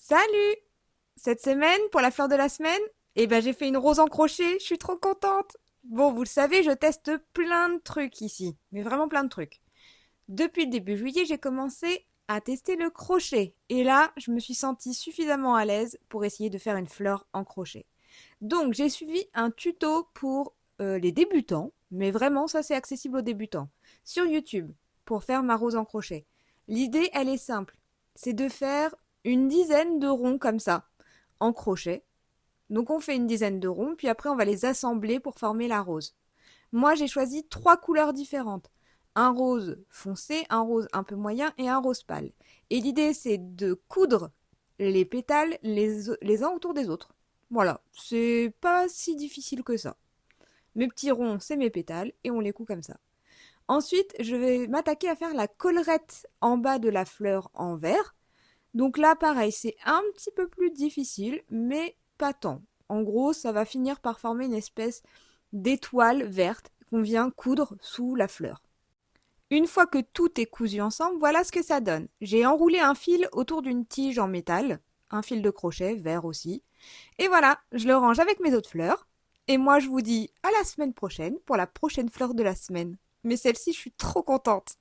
Salut! Cette semaine, pour la fleur de la semaine, j'ai fait une rose en crochet, je suis trop contente! Bon, vous le savez, je teste plein de trucs ici, mais vraiment plein de trucs. Depuis le début juillet, j'ai commencé à tester le crochet, et là, je me suis sentie suffisamment à l'aise pour essayer de faire une fleur en crochet. Donc, j'ai suivi un tuto pour les débutants, mais vraiment, ça c'est accessible aux débutants, sur YouTube, pour faire ma rose en crochet. L'idée, elle est simple, c'est de faire une dizaine de ronds comme ça, en crochet. Donc on fait une dizaine de ronds, puis après on va les assembler pour former la rose. Moi j'ai choisi trois couleurs différentes. Un rose foncé, un rose un peu moyen et un rose pâle. Et l'idée c'est de coudre les pétales les uns autour des autres. Voilà, c'est pas si difficile que ça. Mes petits ronds, c'est mes pétales et on les coud comme ça. Ensuite, je vais m'attaquer à faire la collerette en bas de la fleur en vert. Donc là, pareil, c'est un petit peu plus difficile, mais pas tant. En gros, ça va finir par former une espèce d'étoile verte qu'on vient coudre sous la fleur. Une fois que tout est cousu ensemble, voilà ce que ça donne. J'ai enroulé un fil autour d'une tige en métal, un fil de crochet, vert aussi. Et voilà, je le range avec mes autres fleurs. Et moi, je vous dis à la semaine prochaine pour la prochaine fleur de la semaine. Mais celle-ci, je suis trop contente.